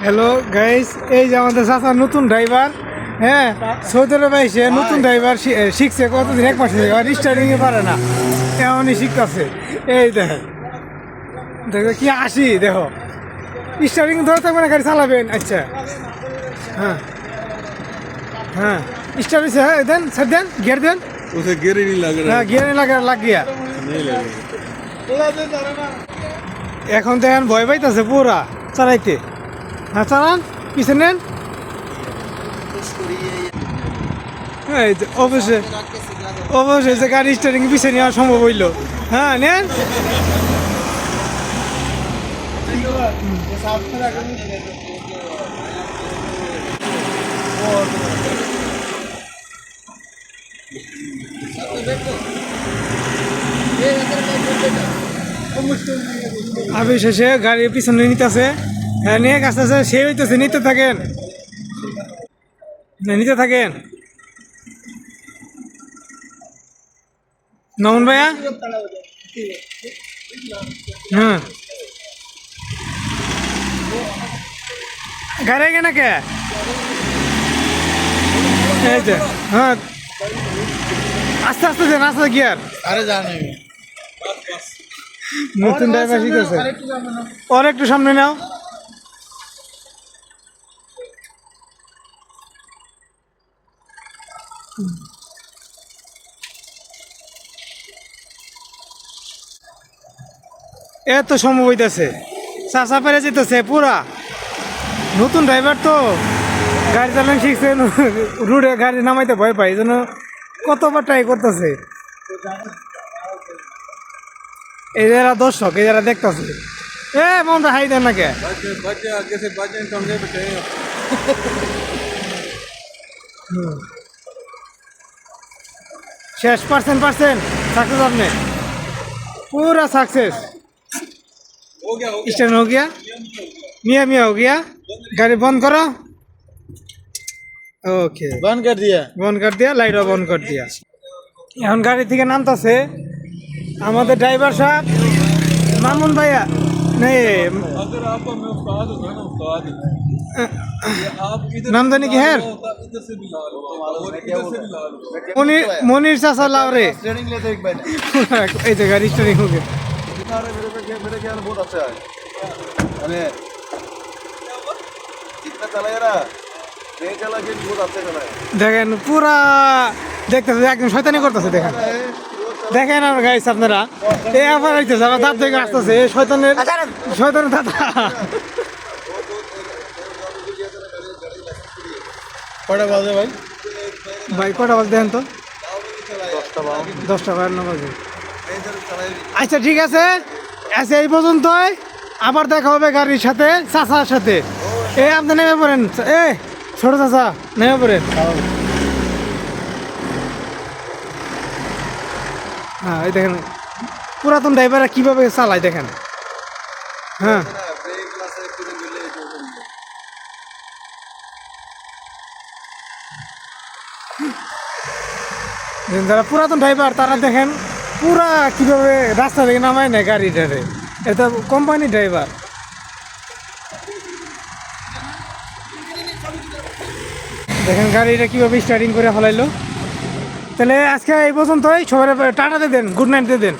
Hello guys, এই যে আমাদের চাচার নতুন ড্রাইভার। হ্যাঁ, সৌদি আরবে এসে নতুন ড্রাইভার শিখছে কতদিন, এক মাস থেকে। আর স্টার্টিংয়ে পারে না, এমনই শিখতেছে। এই দেখেন, দেখো কি আসি, দেখো স্টার্টিং ধরে থাকবে না, গাড়ি চালাবেন। আচ্ছা, হ্যাঁ হ্যাঁ, স্টার্ট হয়েছে। হ্যাঁ, দেন স্যার, দেন গিয়ার দেন। उसे गियर ही नहीं लग रहा হ্যাঁ, গিয়ারে লাগ গিয়া। नहीं लग এখন দেখেন ভয় পাইতেছে পুরা চালাইতে। হ্যাঁ, চালান, পিছনে নেন। হ্যাঁ, অবশ্যই অবশ্যই যে গাড়ি স্টার্টিং পিছিয়ে নেওয়া সম্ভব হইল। হ্যাঁ, নেন। আবি শেষে গাড়ির পিছনে নিতেছে। হ্যাঁ, নিয়ে আসতেছে, সে হইতেছে। নিতে থাকেন, নিতে থাকেন। নমন ভাইয়া, হ্যাঁ গাড়ি কেনা কে? এই যে, হ্যাঁ, আস্তে আস্তে দেন, আস্তে গিয়ার। अरे जाने নতুন ড্রাইভার শিখেছে। ওর একটু সামনে নাও। এত সম্ভব হইতেছে, চাষা পেরে যেতেছে পুরা। নতুন ড্রাইভার তো গাড়ি চালানো শিখছে, রোডে গাড়ি নামাইতে ভয় পাই, এই জন্য কতবার ট্রাই করতেছে। এই যারা দর্শক, এই যারা দেখতেছে, মনটা হাই দেন না কে? बच्चे आगे से बच्चे कमरे पे गए শেষ পার্সেंट सक्सेस आपने पूरा सक्सेस। हो गया स्टैंड हो गया, मियाँ मियाँ हो गया। गाड़ी बंद करो। ओके, बंद कर दिया लाइट बंद कर दिया। এখন গাড়ি থেকে নামতেছে আমাদের ড্রাইভার সাহেব মামুন ভাইয়া। নেই, अगर आपको मैं उस्ताद होता ना उस्ताद आप इधर नामदानी की है? इधर से भी ला लो और इधर से भी ला लो মনির চাচা লাউরে। ट्रेनिंग लेते एक बार এই যে গাড়ি স্টার্টিং हो गया। मेरे ख्याल बहुत अच्छा है अरे इतना चलाया ना नहीं चला के बहुत अच्छा चला है দেখেন পুরা দেখতেছে, একদম শয়তানি করতেছে। দেখেন দেখেন আর গাইস আপনারা, এই আবার হইতেছে, আবার দাঁত থেকে আসতেছে। এই শয়তানের দাদা। कड़ा बाजे भाई ভাই কটা বাজে দেখেন তো? 10টা 12 বাজে। আচ্ছা ঠিক আছে, আচ্ছা এই পর্যন্তই। আবার দেখা হবে গাড়ির সাথে, চাচার সাথে। আপনি নেমে পড়েন, ছোট চাচা নেমে পড়েন। হ্যাঁ, এই দেখেন পুরাতন ড্রাইভাররা কিভাবে চালায় দেখেন। হ্যাঁ, যারা পুরাতন ড্রাইভার তারা দেখেন পুরা কিভাবে রাস্তা থেকে নামায় নেয় গাড়িটারে। এটা কোম্পানি ড্রাইভার। দেখেন গাড়িটা কিভাবে স্টার্টিং করে ফেলাইলো। তাহলে আজকে এই পর্যন্তই। সবাই টাটা দিয়ে দেন, গুড নাইট দিয়ে দেন।